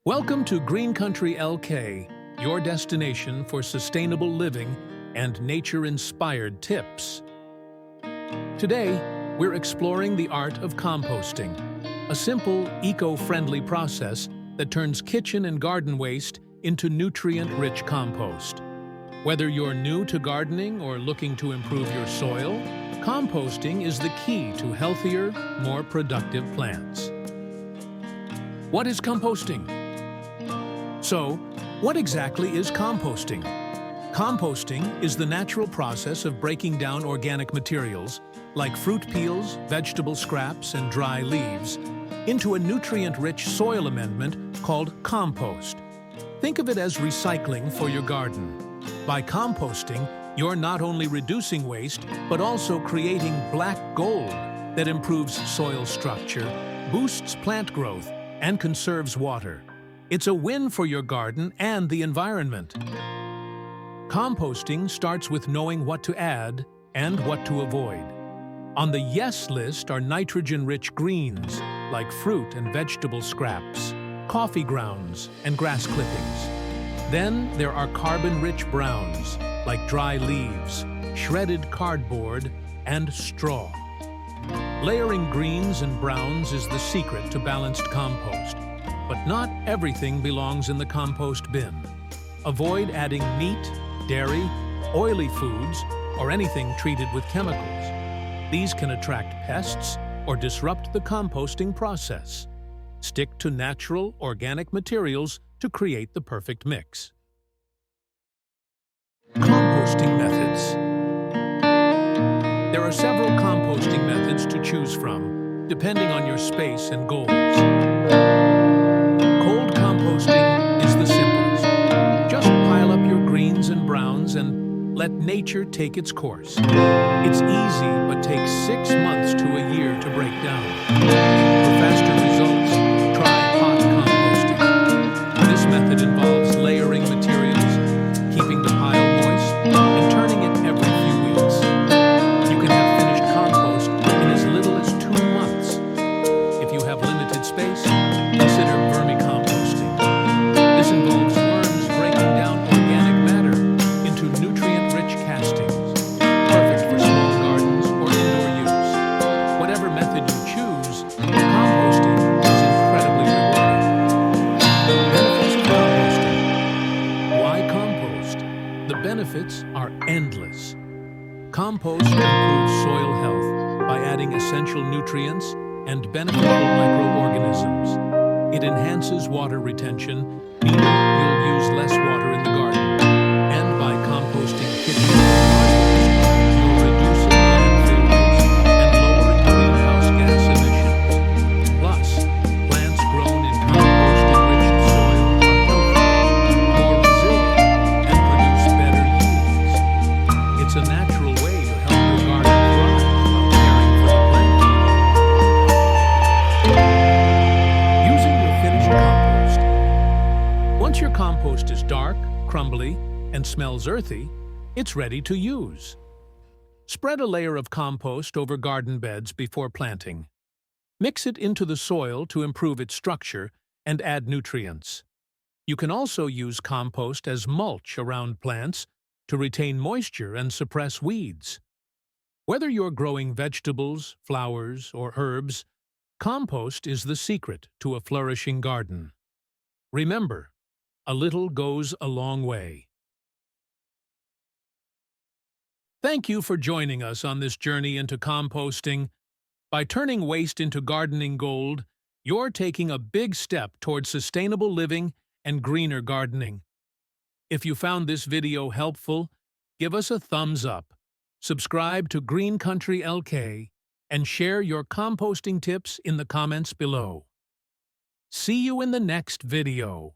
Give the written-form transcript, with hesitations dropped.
Welcome to Green Country LK, your destination for sustainable living and nature-inspired tips. Today, we're exploring the art of composting, a simple, eco-friendly process that turns kitchen and garden waste into nutrient-rich compost. Whether you're new to gardening or looking to improve your soil, composting is the key to healthier, more productive plants. What is composting? So, what exactly is composting? Composting is the natural process of breaking down organic materials, like fruit peels, vegetable scraps, and dry leaves, into a nutrient-rich soil amendment called compost. Think of it as recycling for your garden. By composting, you're not only reducing waste, but also creating black gold that improves soil structure, boosts plant growth, and conserves water. It's a win for your garden and the environment. Composting starts with knowing what to add and what to avoid. On the yes list are nitrogen-rich greens, like fruit and vegetable scraps, coffee grounds, and grass clippings. Then there are carbon-rich browns, like dry leaves, shredded cardboard, and straw. Layering greens and browns is the secret to balanced compost. But not everything belongs in the compost bin. Avoid adding meat, dairy, oily foods, or anything treated with chemicals. These can attract pests or disrupt the composting process. Stick to natural, organic materials to create the perfect mix. Composting methods. There are several composting methods to choose from, depending on your space and goals. Composting is the simplest. Just pile up your greens and browns and let nature take its course. It's easy, but takes 6 months to a year to break down. For faster results, try hot composting. This method involves layering materials, keeping the pile moist, and turning it every few weeks. You can have finished compost in as little as 2 months. If you have limited space, consider vermicomposting. This involves worms breaking down organic matter into nutrient-rich castings, perfect for small gardens or indoor use. Whatever method you choose, composting is incredibly rewarding. Benefits of composting. Why compost? The benefits are endless. Compost improves soil health by adding essential nutrients and beneficial microorganisms. It enhances water retention, meaning you'll use less water in the garden. And by composting kitchen and garden waste, you're reducing landfill waste and lowering greenhouse gas emissions. Plus, plants grown in compost-enriched soil are healthier, more resilient, and produce better yields. It's a natural way to help your garden thrive while caring for the planet. Once your compost is dark, crumbly, and smells earthy, it's ready to use. Spread a layer of compost over garden beds before planting. Mix it into the soil to improve its structure and add nutrients. You can also use compost as mulch around plants to retain moisture and suppress weeds. Whether you're growing vegetables, flowers, or herbs, compost is the secret to a flourishing garden. Remember, a little goes a long way. Thank you for joining us on this journey into composting. By turning waste into gardening gold, you're taking a big step toward sustainable living and greener gardening. If you found this video helpful, give us a thumbs up, subscribe to Green Country LK, and share your composting tips in the comments below. See you in the next video.